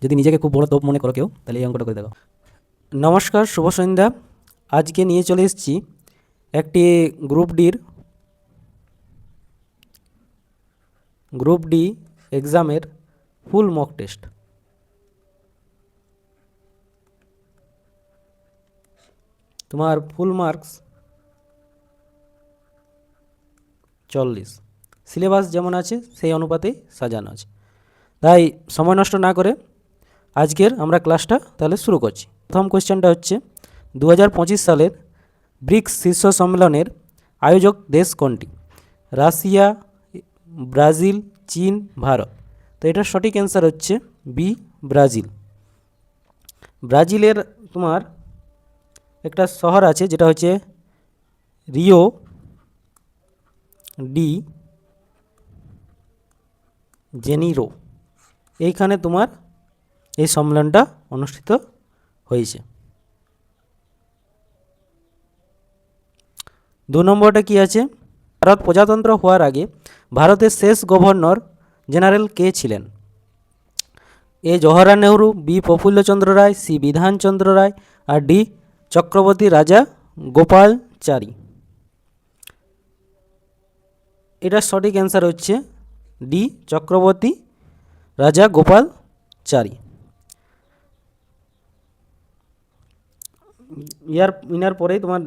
যদি নিজেকে খুব বড় তোপ মনে করো কেউ, তাহলে এই অঙ্কটা করে দেখো। নমস্কার, শুভ সন্ধ্যা। আজকে নিয়ে চলে এসেছি একটি গ্রুপ ডি এক্সামের ফুল মক টেস্ট। তোমার ফুল মার্কস 40, সিলেবাস যেমন আছে সেই অনুপাতেই সাজানো আছে। তাই সময় নষ্ট না করে আজকের আমরা ক্লাসটা তাহলে শুরু করছি। প্রথম কোয়েশ্চেনটা হচ্ছে 2025 সালের ব্রিক্স শীর্ষ সম্মেলনের আয়োজক দেশ কোনটি? রাশিয়া, ব্রাজিল, চীন, ভারত। তো এটার সঠিক অ্যান্সার হচ্ছে বি, ব্রাজিল। ব্রাজিলের তোমার একটা শহর আছে যেটা হচ্ছে রিও ডি জেনিরো। এইখানে তোমার এই সম্মেলনটা অনুষ্ঠিত হয়েছে। 2 নম্বরটা কি আছে? ভারত প্রজাতন্ত্র হওয়ার আগে ভারতের শেষ গভর্নর জেনারেল কে ছিলেন? এ জওহরলাল নেহরু, বি প্রফুল্লচন্দ্র রায়, সি বিধানচন্দ্র রায়, আর ডি চক্রবর্তী রাজা গোপালচারী। এটার সঠিক অ্যান্সার হচ্ছে ডি চক্রবর্তী রাজা গোপালচারী। ইনার পরেই তোমার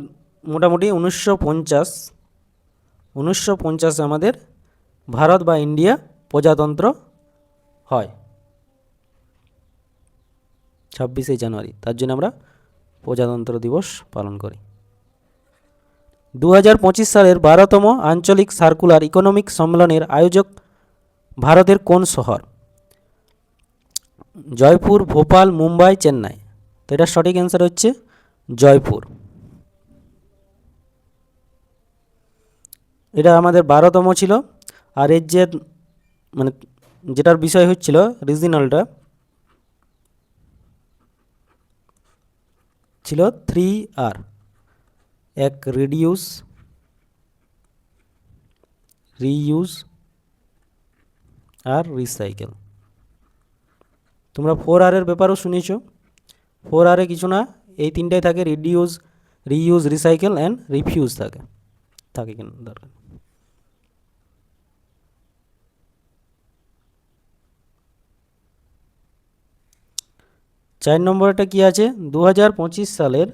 মোটামুটি 1950 আমাদের ভারত বা ইন্ডিয়া প্রজাতন্ত্র হয় 26শে জানুয়ারি। তার জন্য আমরা প্রজাতন্ত্র দিবস পালন করি। 2025 সালের 12তম আঞ্চলিক সার্কুলার ইকোনমিক সম্মেলনের আয়োজক ভারতের কোন শহর? জয়পুর, ভোপাল, মুম্বাই, চেন্নাই। তো এটার সঠিক অ্যান্সার হচ্ছে জয়পুর। এটা আমাদের 12তম ছিল। আর এর যে মানে যেটার বিষয় হচ্ছিল রিজিনালটা ছিল 3R, এক রিডিউস, রিইউজ আর রিসাইকেল। তোমরা 4R এর ব্যাপারেও শুনেছ। 4R এ কিছু না, এই তিনটাই থাকে, reduce, reuse, recycle and refuse থাকে কেন দরকার। 4 নম্বরটা কি আছে? 2025 সালের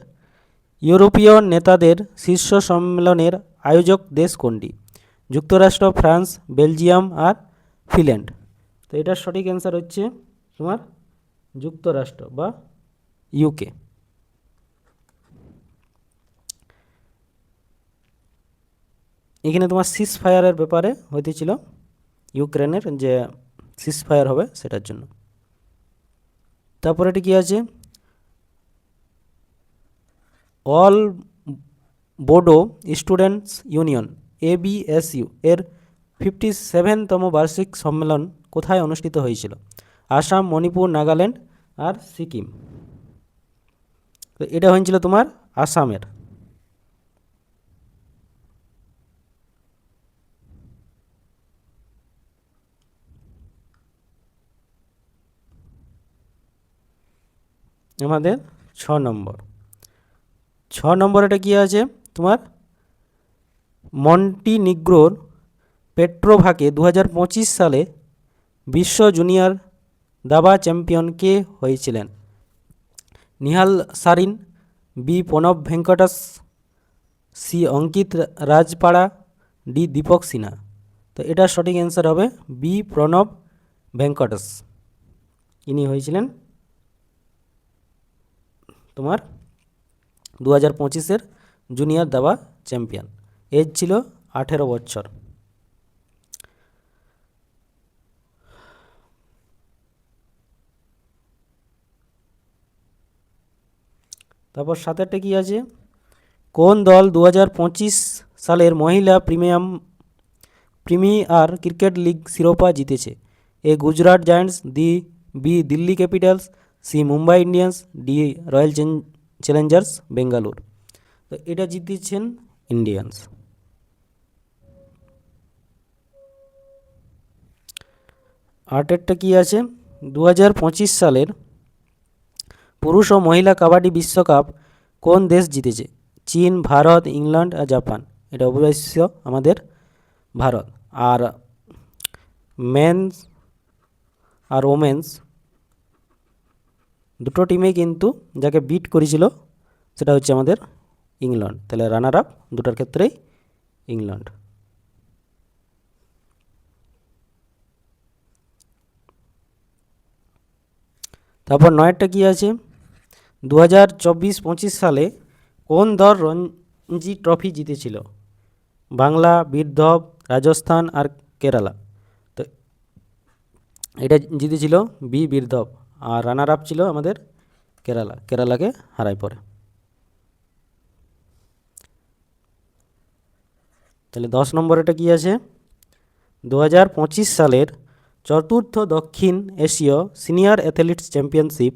ইউরোপীয় নেতাদের শীর্ষ সম্মেলনের আয়োজক দেশ কোনটি? যুক্তরাষ্ট্র, ফ্রান্স, বেলজিয়াম আর ফিনল্যান্ড। তো এটার সঠিক অ্যান্সার হচ্ছে তোমার যুক্তরাষ্ট্র বা ইউকে। এখানে তোমার সিজ ফায়ারের ব্যাপারে হইতেছিল, ইউক্রেনের যে সিজ ফায়ার হবে সেটার জন্য। তারপরে এটি কি আছে? All Bodo students union ABSU এর 57তম বার্ষিক সম্মেলন কোথায় অনুষ্ঠিত হয়েছিল? আসাম, মণিপুর, নাগাল্যান্ড আর সিকিম। তো এটা হয়েছিল তোমার আসামের। আমাদের 6 নম্বর এটা কি আছে তোমার? মন্টিনিগ্রোর পেট্রোভাকে 2025 সালে বিশ্ব জুনিয়র দাবা চ্যাম্পিয়ন কে হয়েছিলেন? Nihal Sarin, B Pranav Venkatesh, C Ankit Rajpara, D Deepak Sinha. তো এটার সঠিক অ্যান্সার হবে বি প্রণব ভেঙ্কটস। ইনি হয়েছিলেন তোমার 2025-এর জুনিয়র দাবা চ্যাম্পিয়ন। এজ ছিল 18 বছর। তারপর 7-টা কি আছে? কোন দল 2025 সালের মহিলা প্রিমিয়ার ক্রিকেট লিগ শিরোপা জিতেছে? A Gujarat giants, B Delhi capitals, C Mumbai Indians, D royal challengers Bengaluru. তো এটা জিতেছেন ইন্ডিয়ান্স। 8-এরটা কি আছে? 2025 সালের পুরুষ ও মহিলা কাবাডি বিশ্বকাপ কোন দেশ জিতেছে? চীন, ভারত, ইংল্যান্ড আর জাপান। এটা অবশ্য আমাদের ভারত। আর মেন্স আর ওমেন্স দুটো টিমেই কিন্তু যাকে বিট করেছিল সেটা হচ্ছে আমাদের ইংল্যান্ড। তাহলে রানার আপ দুটার ক্ষেত্রেই ইংল্যান্ড। তারপর নয়েরটা কি আছে? 2024-25 সালে কোন দল রঞ্জি ট্রফি জিতেছিল? বাংলা, বীরভূম, রাজস্থান আর কেরালা। তো এটা জিতেছিল বীরভূম, আর রানার আপ ছিল আমাদের কেরালাকে হারায় পড়ে। তাহলে 10 নম্বর এটা কি আছে? 2025 সালের চতুর্থ দক্ষিণ এশীয় সিনিয়র অ্যাথলেটিক্স চ্যাম্পিয়নশিপ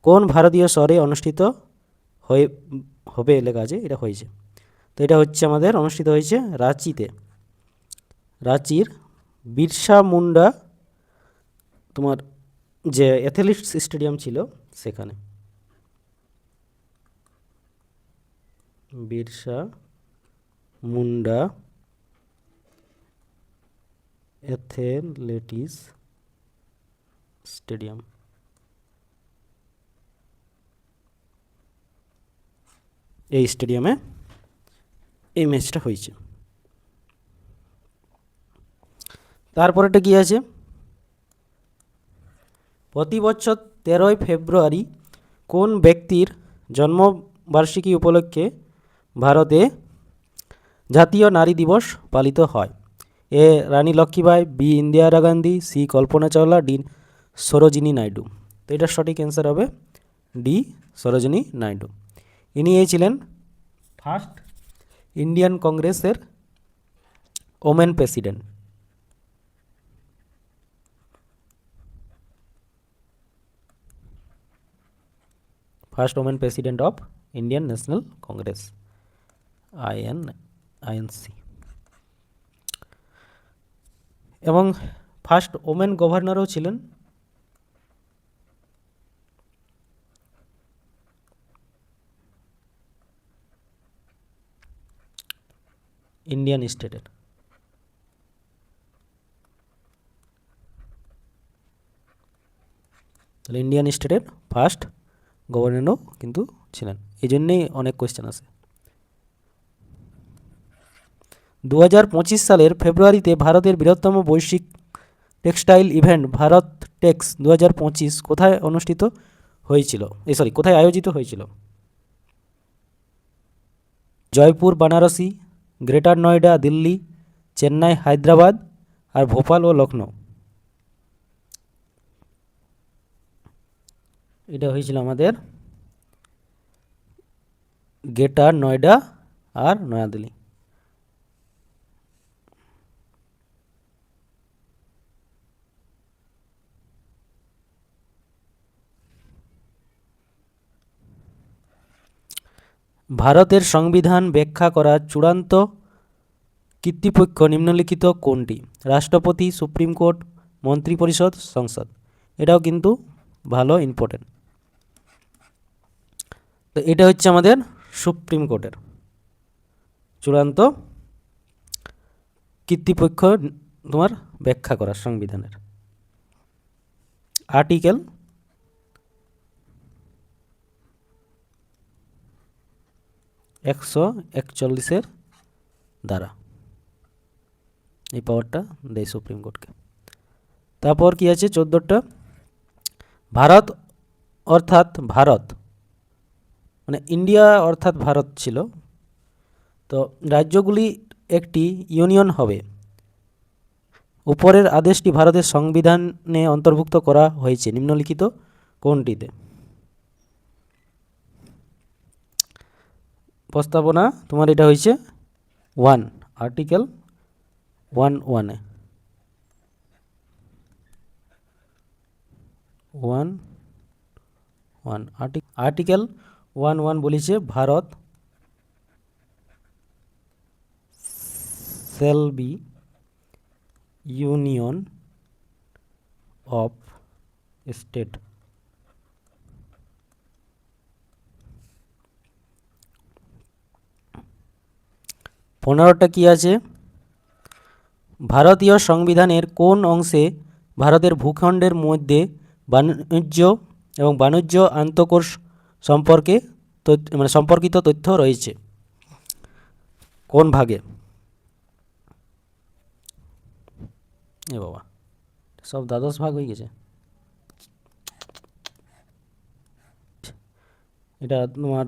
কোন ভারতীয় শহরে অনুষ্ঠিত হয়ে হবে লেখা আছে, এটা হয়েছে। তো এটা হচ্ছে আমাদের অনুষ্ঠিত হয়েছে রাঁচিতে, রাঁচির বিরসা মুন্ডা তোমার যে অ্যাথলেটিক্স স্টেডিয়াম ছিল সেখানে। বিরসা মুন্ডা অ্যাথলেটিক্স স্টেডিয়াম, এই স্টেডিয়ামে এই ম্যাচটা হয়েছে। তারপরেটা কি আছে? প্রতি বছর 13ই ফেব্রুয়ারি কোন ব্যক্তির জন্মবার্ষিকী উপলক্ষে ভারতে জাতীয় নারী দিবস পালিত হয়? এ রানী Lakshmibai, B Indira Gandhi, C Kalpana Chawla, D Sarojini Naidu. তো এটার সঠিক অ্যান্সার হবে ডি সরোজিনী নাইডু। ইনি এই ছিলেন ফার্স্ট ইন্ডিয়ান কংগ্রেসের women president. First women president of Indian national Congress, INC, এবং ফার্স্ট ওমেন গভর্নরও ছিলেন। ইন্ডিয়ান স্টেটের। তাহলে ইন্ডিয়ান স্টেটের ফার্স্ট গভর্নরও কিন্তু ছিলেন, এই জন্যেই অনেক কোয়েশ্চেন আসে। 2025 সালের ফেব্রুয়ারিতে ভারতের বৃহত্তম বৈশ্বিক টেক্সটাইল ইভেন্ট ভারত টেক্স 2025 কোথায় অনুষ্ঠিত হয়েছিল? কোথায় আয়োজিত হয়েছিল? জয়পুর, বানারসি, গ্রেটার নয়ডা, দিল্লি, চেন্নাই, হায়দ্রাবাদ আর ভোপাল ও লখনৌ। এটা হয়েছিল আমাদের গ্রেটার নয়ডা আর নয়াদিল্লি। ভারতের সংবিধান ব্যাখ্যা করার চূড়ান্ত কর্তৃপক্ষ নিম্নলিখিত কোনটি? রাষ্ট্রপতি, সুপ্রিম কোর্ট, মন্ত্রিপরিষদ, সংসদ। এটাও কিন্তু ভালো ইম্পর্টেন্ট। তো এটা হচ্ছে আমাদের সুপ্রিম কোর্টের চূড়ান্ত কর্তৃপক্ষ তোমার ব্যাখ্যা করা সংবিধানের। আর্টিকেল 141 দ্বারা এই পাওয়ারটা দেয় সুপ্রিম কোর্টকে। তারপর কি আছে 14টা? ভারত অর্থাৎ ভারত মানে ইন্ডিয়া অর্থাৎ ভারত ছিল, তো রাজ্যগুলি একটি ইউনিয়ন হবে। উপরের আদেশটি ভারতের সংবিধানে অন্তর্ভুক্ত করা হয়েছে নিম্নলিখিত কোনটিতে? প্রস্তাবনা তোমার এটা হয়েছে 1, আর্টিকেল 1(1)(1) আর্টিকেল 1(1) বলেছে Bharat shall be union of state. 15টা কি আছে? ভারতীয় সংবিধানের কোন অংশে ভারতের ভূখণ্ডের মধ্যে বাণিজ্য আন্তঃকোষ সম্পর্কে সম্পর্কিত তথ্য রয়েছে? কোন ভাগে? এ বাবা, সব দ্বাদশ ভাগ হয়ে গেছে। এটা তোমার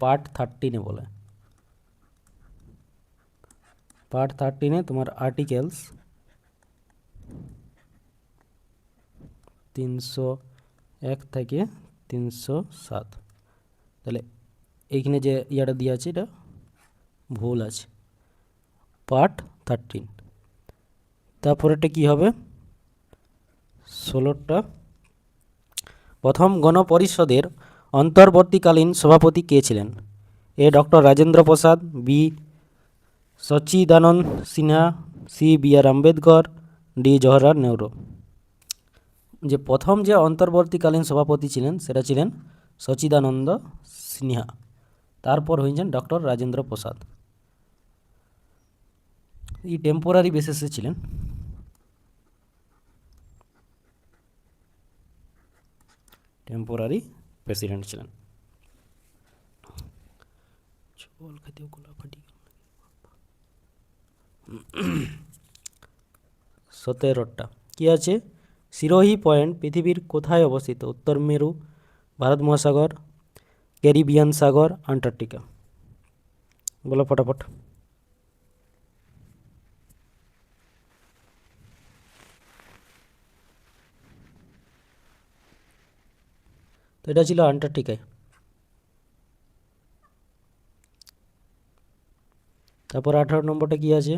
পার্ট 13 বলে। পার্ট 13 তোমার আর্টিকেলস 301 থেকে 307। তাহলে এইখানে যে ইয়াটা দিয়ে আছে এটা ভুল আছে, পার্ট 13। তারপরেটা কি হবে? 16টা। প্রথম গণপরিষদের অন্তর্বর্তীকালীন সভাপতি কে ছিলেন? A doctor Rajendra Prasad, B Sachchidananda Sinha, C B R Ambedkar, D Jawaharlal Nehru. যে প্রথম যে অন্তর্বর্তীকালীন সভাপতি ছিলেন সেটা ছিলেন সচ্চিদানন্দ সিনহা, তারপর হয়েছেন ডক্টর রাজেন্দ্র প্রসাদ। এই টেম্পোরারি বেসিসে ছিলেন। টেম্পোরারি প্রেসিডেন্ট ছিলেন। 17টা কি আছে? সিরোহি পয়েন্ট পৃথিবীর কোথায় অবস্থিত? উত্তর মেরু, ভারত মহাসাগর, ক্যারিবিয়ান সাগর, আন্টার্কটিকা। বলো ফটাফট। তো এটা ছিল আন্টার্কটিকায়। তারপর 18 নম্বরটা কি আছে?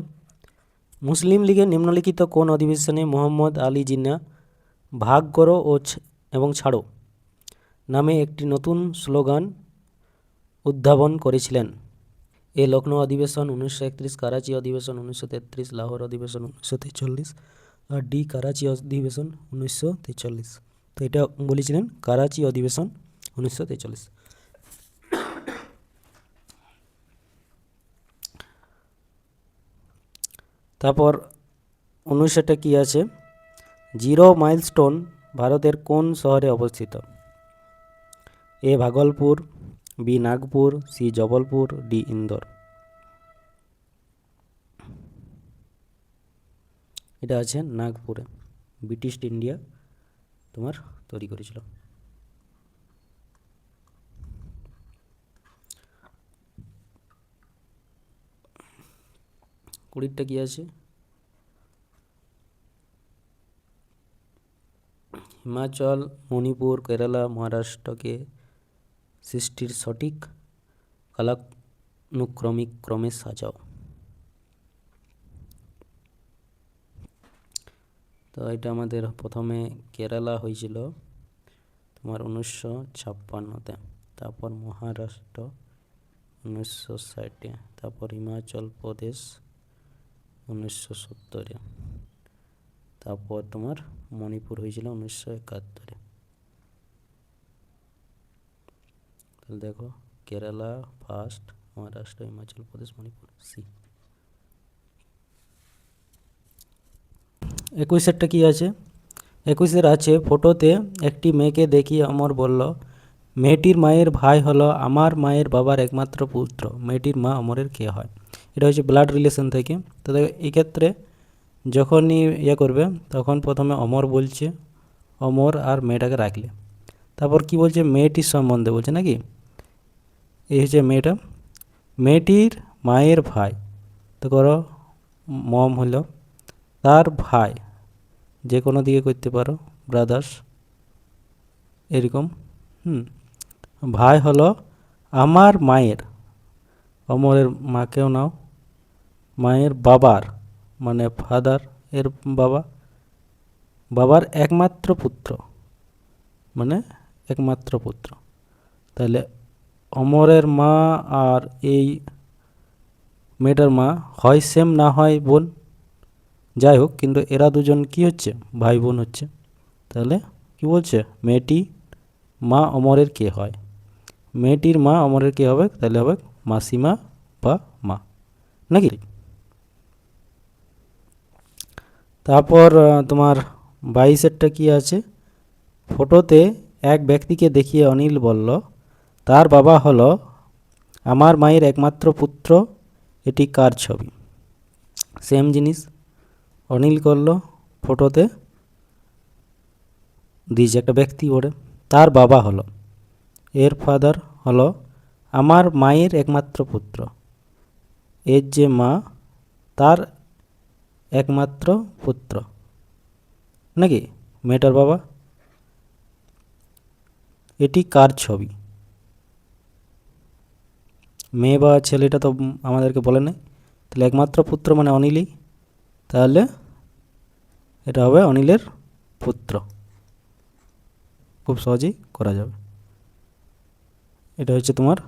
মুসলিম লীগের নিম্নলিখিত কোন অধিবেশনে মোহাম্মদ আলী জিন্নাহ ভাগ করো এবং ছাড়ো নামে একটি নতুন স্লোগান উদ্ভাবন করেছিলেন? এ লখনৌ অধিবেশন 1931, করাচি অধিবেশন 1933, লাহোর অধিবেশন 1943, আর ডি করাচি অধিবেশন 1943। তো এটা বলেছিলেন করাচি অধিবেশন 1943। তারপর 19টা কি আছে? জিরো মাইলস্টোন ভারতের কোন শহরে অবস্থিত? A Bhagalpur, B Nagpur, C Jabalpur, D Indore. এটা আছে নাগপুরে। ব্রিটিশ ইন্ডিয়া তোমার তৈরি করেছিল। 20টা কি আছে? হিমাচল, মণিপুর, কেরালা, মহারাষ্ট্রকে সৃষ্টির সঠিক কালানুক্রমিক ক্রমে সাজাও। তো এটা আমাদের প্রথমে কেরালা হয়েছিল তোমার 1956-তে, তারপর মহারাষ্ট্র 1960-এ, তারপর হিমাচল প্রদেশ 1970-এ, তারপর তোমার মণিপুর হয়েছিল 1971-এ। তাহলে দেখো কেরালা ফার্স্ট, মহারাষ্ট্র, হিমাচল প্রদেশ, মণিপুর, সি। 21-এরটা কি আছে? 21-এর আছে ফটোতে একটি মেয়েকে দেখিয়ে অমর বলল, মেয়েটির মায়ের ভাই হলো আমার মায়ের বাবার একমাত্র পুত্র, মেয়েটির মা অমরের কে হয়? এটা হচ্ছে ব্লাড রিলেশন থেকে। তো এই ক্ষেত্রে যখনই করবে তখন প্রথমে অমর বলছে, অমর আর মেয়েটাকে রাখলে। তারপর কি বলছে? মেয়েটির সম্বন্ধে বলছে নাকি? এই হচ্ছে মেয়েটা, মেয়েটির মায়ের ভাই। তো করো মম হলো তার ভাই, যে কোনো দিকে করতে পারো, ব্রাদার্স এরকম। ভাই হলো আমার মায়ের, অমরের মাকেও নাও, মায়ের বাবার মানে ফাদার এর বাবার একমাত্র পুত্র মানে একমাত্র পুত্র। তাহলে অমরের মা আর এই মেয়েটার মা হয় সেম না হয় বোন, যাই হোক, কিন্তু এরা দুজন কি হচ্ছে? ভাই বোন হচ্ছে। তাহলে কি বলছে, মেয়েটি মা অমরের কে হয়? মেয়েটির মা অমরের কে হবে? তাহলে হবে মাসিমা বা মা, নাকি? তারপর তোমার 22-এরটা কি আছে, ফটোতে এক ব্যক্তিকে দেখিয়ে অনিল বলল, তার বাবা হলো আমার মায়ের একমাত্র পুত্র, এটি কার ছবি? সেম জিনিস অনিল করলো, ফটোতে দিয়েছে একটা ব্যক্তি ওরে, তার বাবা হলো, এর ফাদার হলো আমার মায়ের একমাত্র পুত্র, এর যে মা তার একমাত্র পুত্র, নাকি মেয়েটার বাবা, এটি কার ছবি? মেয়ে বা ছেলেটা তো আমাদেরকে বলে নাই, তাহলে একমাত্র পুত্র মানে অনিলই, তাহলে এটা হবে অনিলের পুত্র, খুব সহজেই করা যাবে। এটা হচ্ছে তোমার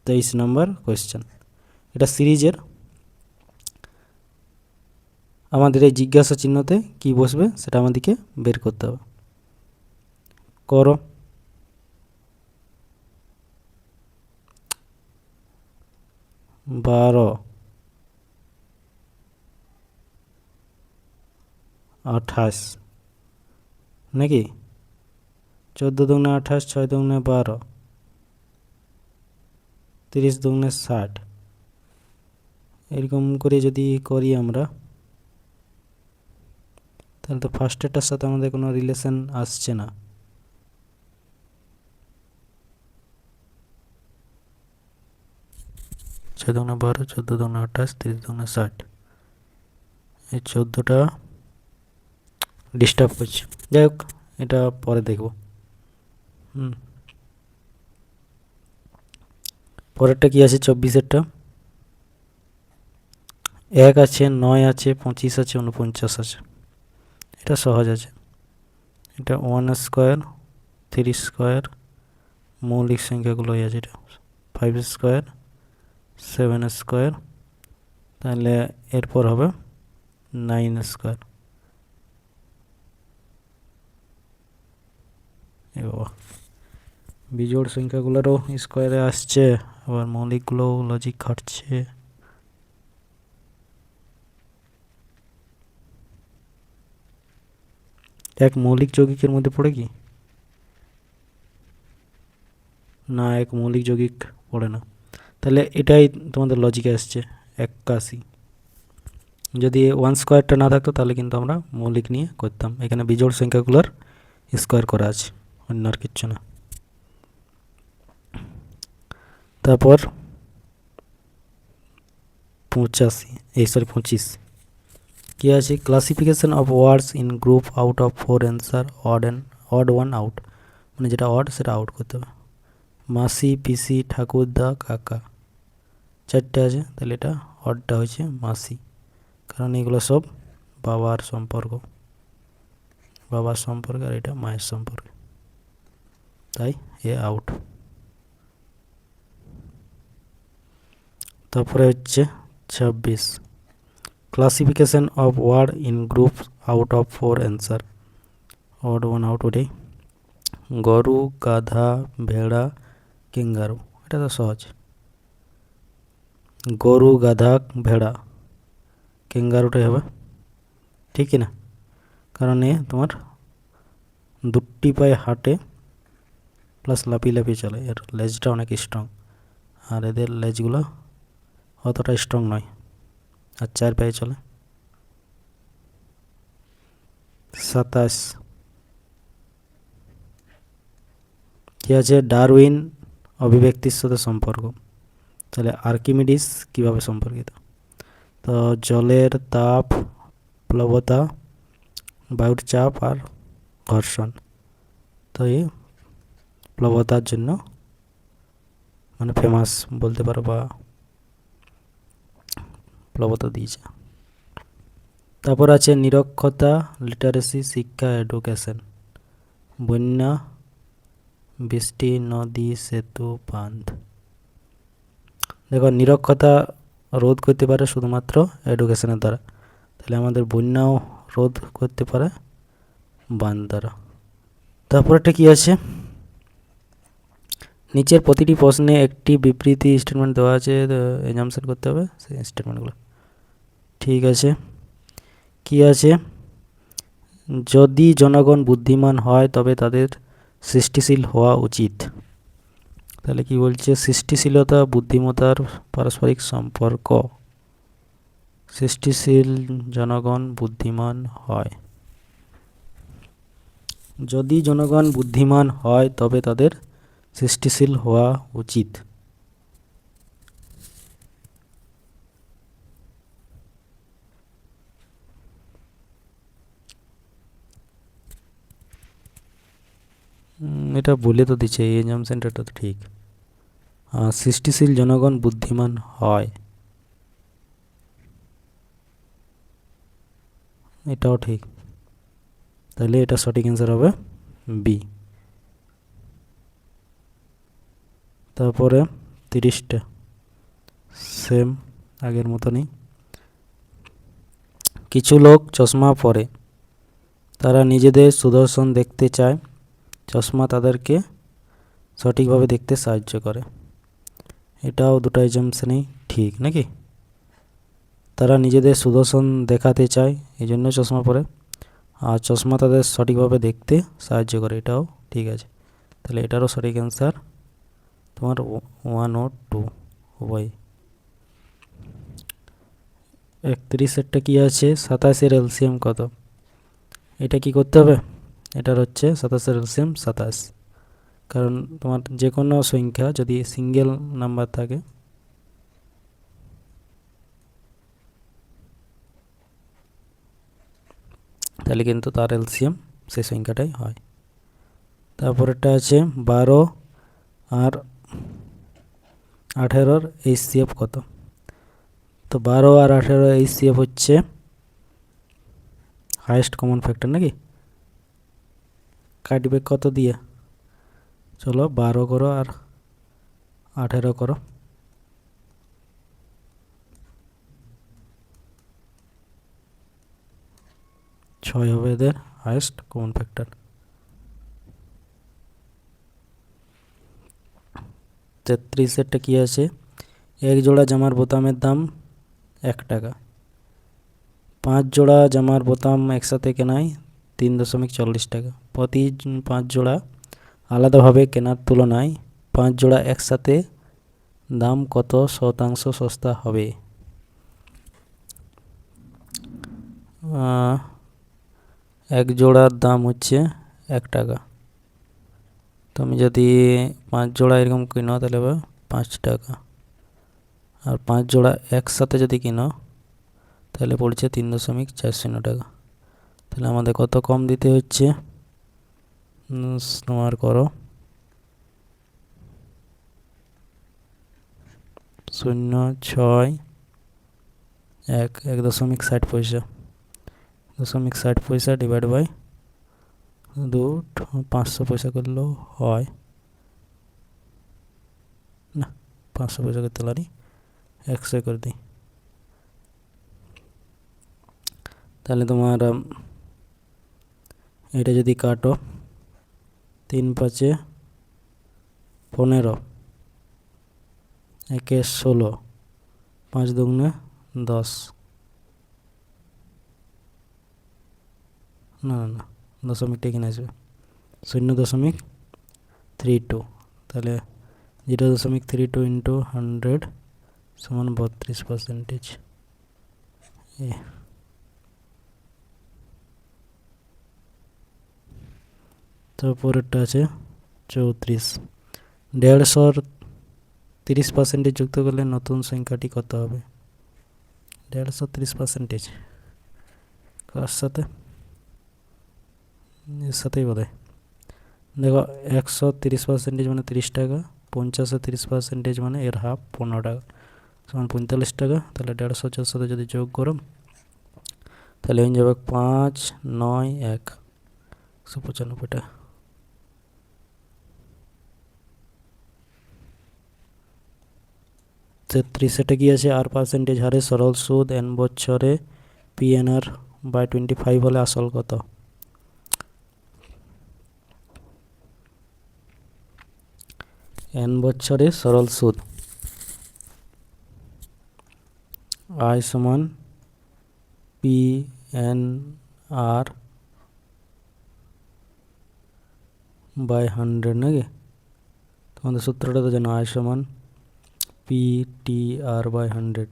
23 নম্বর কোয়েশ্চেন। এটা সিরিজের, আমাদের এই জিজ্ঞাসা চিহ্নতে কি বসবে সেটা আমাদেরকে বের করতে হবে। করো। বারো, 28, নাকি? 14 দুগুণে 28, 6 দুগুণে 12, 30 দুগুণে 60, এরকম করে যদি করি আমরা, তাহলে তো ফার্স্টেরটার সাথে আমাদের কোনো রিলেশন আসছে না। ছয় দুগুণে 12, 14 দুগুণে 28, 30 দুগুণে 60, এই 14টা ডিস্টার্ব করছে, যাই হোক এটা পরে দেখব। পরেরটা কি আছে, 24-এরটা, 1 আছে, 9 আছে, 25 আছে, 49 আছে, এটা সহজ আছে। এটা 1 স্কোয়ার, 3 স্কোয়ার, মৌলিক সংখ্যাগুলোই আছে, এটা 5 স্কোয়ার, 7 স্কোয়ার, তাহলে এরপর হবে 9 স্কোয়ার। এ বাবা, বিজোড় সংখ্যাগুলোরও স্কোয়ারে আসছে, আবার মৌলিকগুলোও লজিক খাটছে। এক মৌলিক যৌগিকের মধ্যে পড়ে কি না, এক মৌলিক যৌগিক পড়ে না, তাহলে এটাই তোমাদের লজিকে আসছে 81। যদি 1 স্কোয়ারটা না থাকতো তাহলে কিন্তু আমরা মৌলিক নিয়ে করতাম, এখানে বিজোড় সংখ্যাগুলোর স্কোয়ার করা আছে, অন্য আর কিচ্ছু না। তারপর 25 কি আছে, classification of words in group out of 4 answer odd 1 out, মানে যেটা অড সেটা আউট করতে হবে। মাসি, পিসি, ঠাকুরদা, কাকা, 4টে আছে, তাহলে এটা অডটা হচ্ছে মাসি, কারণ এগুলো সব বাবার সম্পর্ক, আর এটা মায়ের সম্পর্ক, তাই এ আউট। তারপরে হচ্ছে 26, classification of word in group out of 4 answer odd 1 out, ওটাই গরু, গাধা, ভেড়া, কিঙ্গারু, এটা তো সহজ, গরু, গাধা, ভেড়া, কিঙ্গারুটাই হবে, ঠিক না? কারণ এ তোমার 2টি পায়ে হাঁটে প্লাস লাফিয়ে লাফিয়ে চলে, এর লেজটা অনেক স্ট্রং, আর এদের লেজগুলো অতটা স্ট্রং নয়, আর 4 পায়ে চলে। 27 কি আছে, ডারউইন অভিব্যক্তির সাথে সম্পর্ক, তাহলে আর্কিমিডিস কিভাবে সম্পর্কিত, তো জলের তাপ, প্লবতা, বায়ুর চাপ আর ঘর্ষণ, তো এই প্লবতার জন্য মানে ফেমাস বলতে পারো, বা প্লবতা দিয়েছে। তারপর আছে নিরক্ষরতা, লিটারেসি, শিক্ষা, এডুকেশন, বন্যা, বৃষ্টি, নদী, সেতু, বাঁধ। দেখো নিরক্ষরতা রোধ করতে পারে শুধুমাত্র এডুকেশনের দ্বারা, তাহলে আমাদের বন্যাও রোধ করতে পারে বান দ্বারা। তারপরটা কি আছে, নিচের প্রতিটি প্রশ্নে একটি বিবৃতি স্টেটমেন্ট দেওয়া আছে, এক্সাম্পল করতে হবে সেই স্টেটমেন্টগুলো। ঠিক আছে, কি আছে, যদি জনগণ বুদ্ধিমান হয় তবে তাদের সৃষ্টিশীল হওয়া উচিত। তাহলে কি বলছে, সৃষ্টিশীলতা বুদ্ধিমত্তার পারস্পরিক সম্পর্ক। সৃষ্টিশীল জনগণ বুদ্ধিমান হয়, যদি জনগণ বুদ্ধিমান হয় তবে তাদের সৃষ্টিশীল হওয়া উচিত। এটা বলে তো দিচ্ছে, এই এক্সাম্পশনটা তো ঠিক। সৃষ্টিশীল জনগণ বুদ্ধিমান হয়, এটাও ঠিক। তাহলে এটা সঠিক অ্যান্সার হবে বি। তারপরে 30টা সেম আগের মতনই। কিছু লোক চশমা পরে, তারা নিজেদের সুদর্শন দেখতে চায়, চশমা তাদেরকে সঠিকভাবে দেখতে সাহায্য করে। এটাও দুটো এক্সাম্পশনই ঠিক নাকি। তারা নিজেদের সুদর্শন দেখাতে চায় এই জন্য চশমা পরে, আর চশমা তাদের সঠিকভাবে দেখতে সাহায্য করে, এটাও ঠিক আছে। তাহলে এটারও সঠিক অ্যান্সার তোমার 1 ও 2 উভয়। 31এরটা কি আছে, 27-এর এলসিএম কত। এটা কি করতে হবে, এটার হচ্ছে 27-এর এলসিএম 27, কারণ তোমার যে কোনো সংখ্যা যদি সিঙ্গেল নাম্বার থাকে তাহলে কিন্তু তার এলসিএম সেই সংখ্যাটাই হয়। তারপরেরটা আছে 12 আর 18-র এইচসিএফ কত। তো 12 আর 18 এইচসিএফ হচ্ছে হাইয়েস্ট কমন ফ্যাক্টর নাকি। কাটবে কত দিয়ে, চলো 12 করো আর 18 করো। 6 হবে এদের হাইয়েস্ট কমন ফ্যাক্টর। 33-এরটা কি আছে, এক জোড়া জামার বোতামের দাম 1 টাকা, 5 জোড়া জামার বোতাম একসাথে কেনায় 3.40 টাকা। প্রতি 5 জোড়া আলাদাভাবে কেনার তুলনায় 5 জোড়া একসাথে দাম কত শতাংশ সস্তা হবে। এক জোড়ার দাম হচ্ছে 1 টাকা, তুমি যদি 5 জোড়া এরকম কিনো তাহলে হবে 5 টাকা, আর 5 জোড়া একসাথে যদি কিনো তাহলে পড়ছে 3.40 টাকা। তাহলে আমাদের কত কম দিতে হচ্ছে, তোমার করো 0.61 পয়সা, 0.60 পয়সা ডিভাইড বাই 500 পয়সা করলেও হয় না, 500 পয়সা করতে পারি 100 করে দিই। তাহলে তোমার এটা যদি কাটো 3 5 15, 1 16, 5 2 10, না না না দশমিকটা এখানে আসবে 0.32, তাহলে 0.32 ইন্টু 100 সমান 32%। তারপরেরটা আছে 34, 150-র 30% যুক্ত করলে নতুন সংখ্যাটি কত হবে। 150 30% কার সাথে, এর সাথেই বোধ হয়। দেখো 130% মানে 30 টাকা, 50-এ 30% মানে এর হাফ 15 টাকা সমান 45 টাকা। তাহলে 150 সাথে যদি যোগ করো তাহলে হয়ে যাবে 5 9 1 195 টাকা। সেটা কি আছে, আর পার্সেন্টেজ হারে সরল সুদ n বছরে PNR/25 হলে আসল কত। n বছরের সরল সুদ I সমান পি এন আর বাই 100 নাকি? তোমাদের সূত্রটা তো জানো, I সমান পি টি আর বাই 100।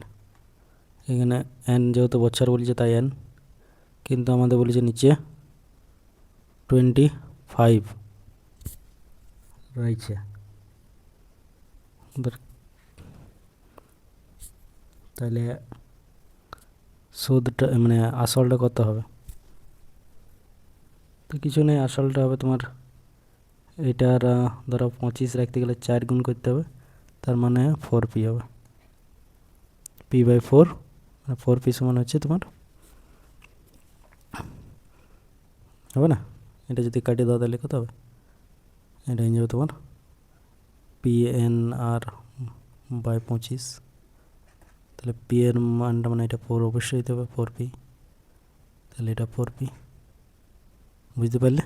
এখানে n যেহেতু বছর বলেছে তাই n, কিন্তু আমাদের বলেছে নিচে 25 রয়েছে। তাহলে সুদটা মানে আসলটা কত হবে? তো কিছু নেই, আসলটা হবে তোমার এটার ধরো 25 রাখতে গেলে 4 গুণ করতে হবে, তার মানে 4p হবে। p/4, 4p সমান হচ্ছে তোমার, হবে না? এটা যদি কাটিয়ে দাও তাহলে কত হবে? এটা হয়ে যাবে তোমার pnr বাই 25। তাহলে p এর মানটা মানে এটা 4 অবশ্যই হতে হবে, 4p। তাহলে এটা 4p, বুঝতে পারলে?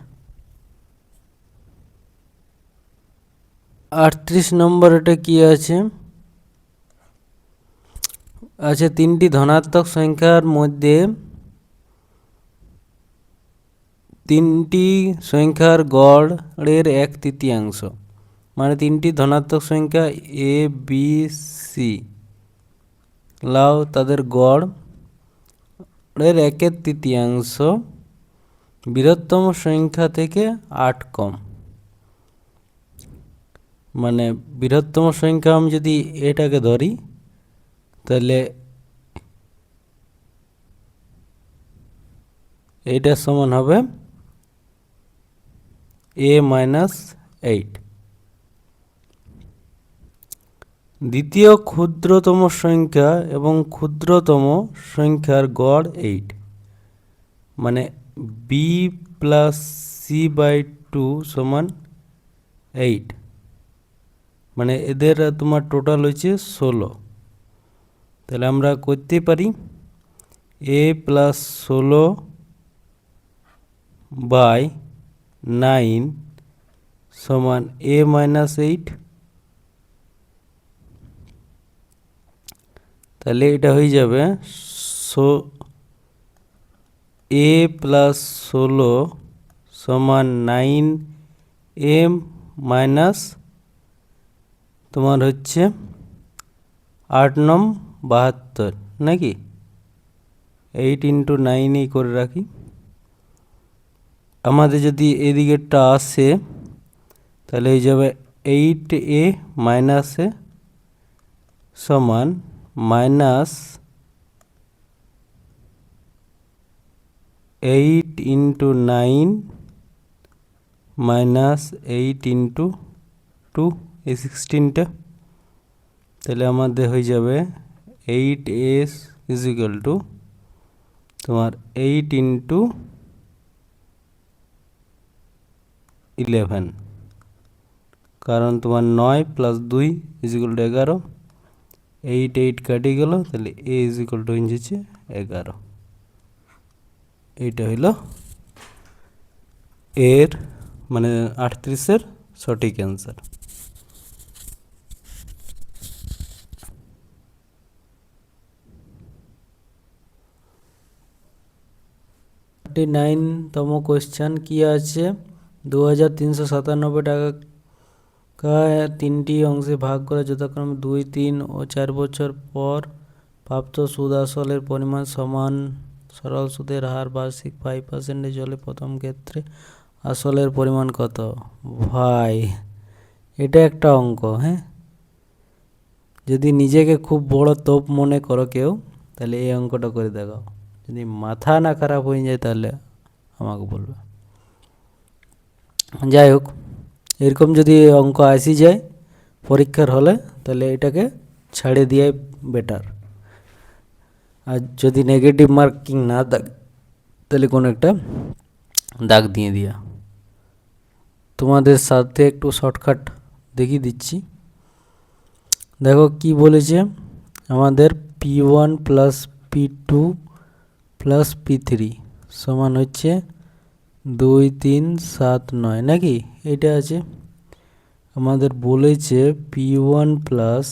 38 নম্বর এটা কি আছে? আছে তিনটি ধনাত্মক সংখ্যার মধ্যে তিনটি সংখ্যার গড়ের 1/3। মানে তিনটি ধনাত্মক সংখ্যা এ বি সি লাও, তাদের গড়ের 1/3 বৃহত্তম সংখ্যা থেকে 8 কম। মানে বৃহত্তম সংখ্যা আমি যদি এটাকে ধরি, তাহলে এটা সমান হবে a-8। দ্বিতীয় ক্ষুদ্রতম সংখ্যা এবং ক্ষুদ্রতম সংখ্যার গড় 8, মানে বি প্লাস সি বাই 2 সমান 8। মানে এদের তোমার টোটাল হচ্ছে 16। তাহলে আমরা করতে পারি a প্লাস 16 বাই 9 সমান a-8। তাহলে এটা হয়ে যাবে a প্লাস 16 সমান 9m মাইনাস তোমার হচ্ছে 8 72 নাকি? 8 × 9 করে রাখি। আমাদের যদি এদিকেরটা আসে তাহলে হয়ে যাবে 8a মাইনাস এ সমান মাইনাস 8 × 9 মাইনাস 8 × 2, এই 16টা। তাহলে আমাদের হয়ে যাবে 8s = তোমার 8 × 11, কারণ তোমার 9 + 2 = 11। 8 8 কাটি গেল, তাহলে a হচ্ছে 11। এইটা হইল এর মানে 38-এর সঠিক অ্যান্সার। 39তম কোয়েশ্চেন কি আছে? 2397 টাকা তিনটি অংশে ভাগ করে যথাক্রমে 2, 3 ও 4 বছর পর প্রাপ্ত সুদ আসলের পরিমাণ সমান। সরল সুদের হার বার্ষিক 5% হলে প্রথম ক্ষেত্রে আসলের পরিমাণ কত? ভাই এটা একটা অঙ্ক, হ্যাঁ? যদি নিজেকে খুব বড় তোপ মনে করো কেউ, তাহলে এই অঙ্কটা করে দেখাও। যদি মাথা না খারাপ হয়ে যায় তাহলে আমাকে বলবে। যাই হোক, এরকম যদি অঙ্ক আসি যায় পরীক্ষার হলে, তাহলে এটাকে ছাড়ে দিয়ে বেটার। আর যদি নেগেটিভ মার্কিং না থাকে তাহলে কোনো একটা দাগ দিয়ে দিয়া। তোমাদের সাথে একটু শর্টকাট দেখিয়ে দিচ্ছি। দেখো কি বলেছে, আমাদের p1 plus p2 plus p3 সমান হচ্ছে 2 3 7 9 নাকি? এটা আছে। আমাদের বলেছে P1 plus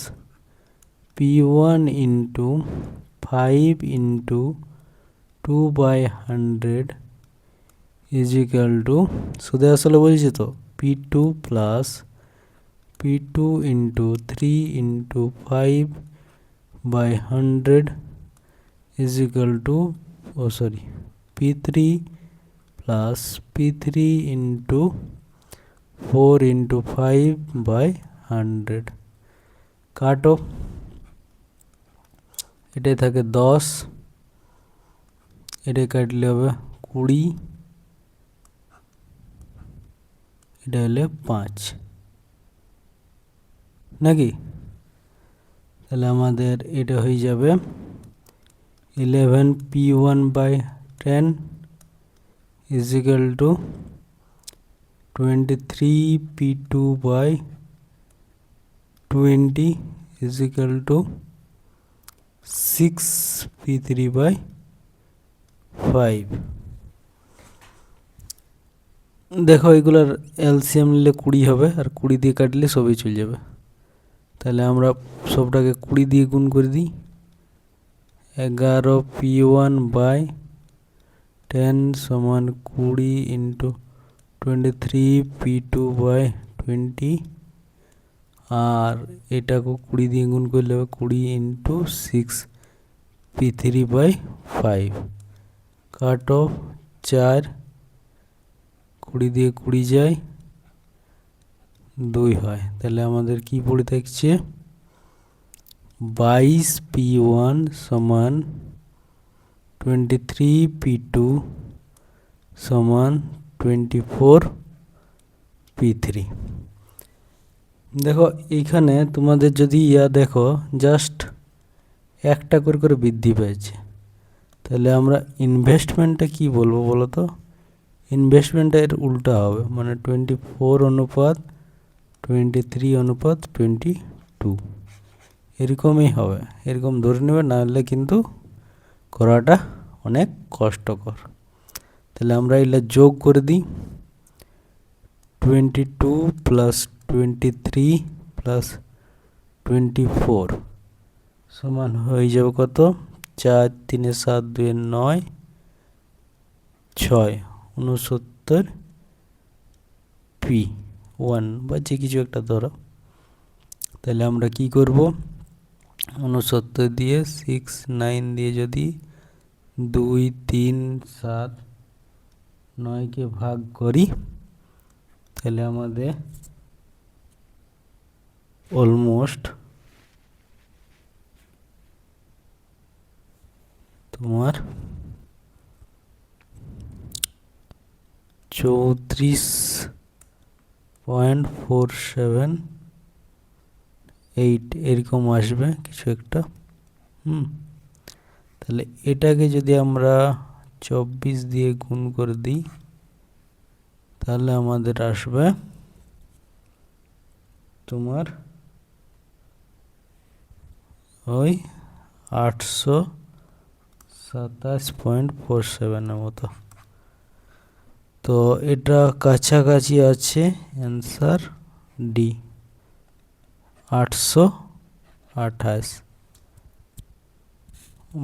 P1 into 5 into 2/100 is equal to, শুধু আসলে বলছে তো P2 plus P2 into 3 into 5/100 is equal to, P3 plus P3 into 4 into 5/100 কাটো, এটাই থাকে 10, এটা কাটলে হবে 20, এটা হলে 5 নাকি? তাহলে আমাদের এটা হয়ে যাবে 11P1/10 is equal to 23P2/20 is equal to 6P3/5। দেখো এগুলোর এলসিএম নিলে 20 হবে, আর 20 দিয়ে কাটলে সবই চলে যাবে। তাহলে আমরা সবটাকে 20 দিয়ে গুণ করে দিই। 11P1/10 সমান 20 ইন্টু 23P2/20, আর এটাকে 20 দিয়ে গুণ করলে হবে 20 ইন্টু 6P3/5। কাটো 4, 20 দিয়ে 20 যায়, 2 হয়। তাহলে আমাদের কি পড়ে থাকছে 22P1 সমান 23P2 সমান 24P3। দেখো এইখানে তোমাদের যদি দেখো জাস্ট একটা করে বৃদ্ধি পেয়েছে, তাহলে আমরা ইনভেস্টমেন্টটা কি বলবো বলো তো? ইনভেস্টমেন্টটা এর উল্টা হবে, মানে 24 অনুপাত 23 অনুপাত 22 এরকমই হবে। এরকম ধরে নেবে, না হলে কিন্তু করাটা অনেক কষ্টকর। তাহলে আমরা এগুলো যোগ করে দিই। 22 প্লাস 23 প্লাস 24 সমান হয়ে যাবে কত? 4 3 7 2 9 6 69 P1 বা যে কিছু একটা ধরো। তাহলে আমরা কি করব, 69 দিয়ে 6 9 দিয়ে যদি 2 3 7 9কে ভাগ করি, তাহলে আমাদের অলমোস্ট তোমার 34.478 এরকম আসবে কিছু একটা। তাহলে এটাকে যদি আমরা 24 দিয়ে গুণ করে দিই, তাহলে আমাদের আসবে তোমার ওই 827.47 মতো। তো এটা কাছাকাছি আছে, অ্যান্সার ডি 828।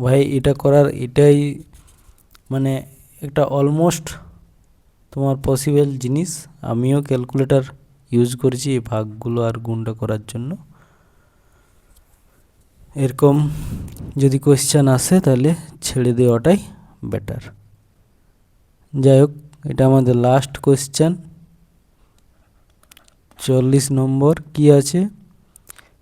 ভাই এটা করার এটাই মানে একটা অলমোস্ট তোমার পসিবল জিনিস। আমিও ক্যালকুলেটর ইউজ করেছি এই ভাগগুলো আর গুণটা করার জন্য। এরকম যদি কোয়েশ্চেন আসে তাহলে ছেড়ে দেওয়াটাই বেটার। যাই হোক, এটা আমাদের লাস্ট কোয়েশ্চেন। 40 নম্বর কি আছে?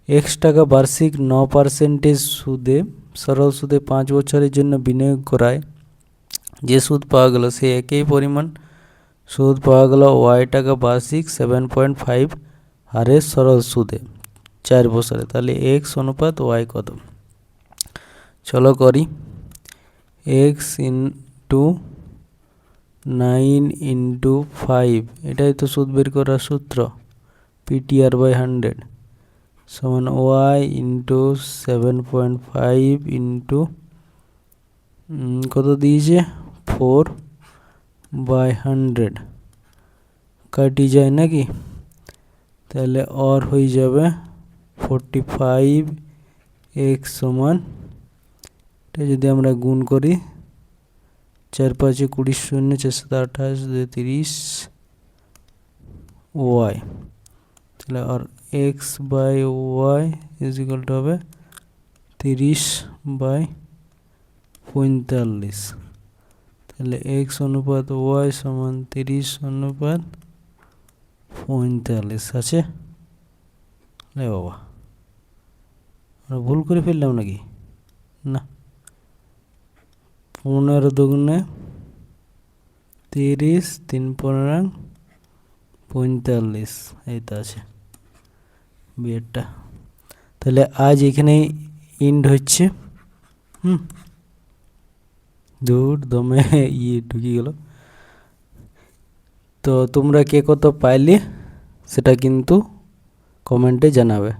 x টাকা বার্ষিক 9% সুদে সরল সুদে 5 বছরের জন্য বিনিয়োগ করায় যে সুদ পাওয়া গেল সে একই পরিমাণ সুদ পাওয়া গেল y টাকা বার্ষিক 7.5 হারে সরল সুদে 4 বছরে। তাহলে x অনুপাত y কত? চলো করি। x ইন্টু 9 ইন্টু 5, এটাই তো সুদ বের করার সূত্র, PTR/100 সমান y ইন্টু 7.5 ইন্টু কত দিয়েছে 4/100 কাটি যায় নাকি? তাহলে অর হয়ে যাবে 45 এক্স সমান, এটা যদি আমরা গুণ করি 4 5 20 0 4 7 28 30 ওয়াই, তাহলে আর X by Y is equal to হবে 30 বাই 45, তাহলে এক্স অনুপাত ওয়াই সমান 30 অনুপাত 45 আছে। বাবা, আমরা ভুল করে ফেললাম নাকি? না, 15 দুগুণে 30, 3 15 45, এই তো আছে বিয়েরটা। তাহলে আজ এখানেই ইন্ড হচ্ছে। দূর দমে ঢুকে গেল। তো তোমরা কে কত পাইলে সেটা কিন্তু কমেন্টে জানাবে।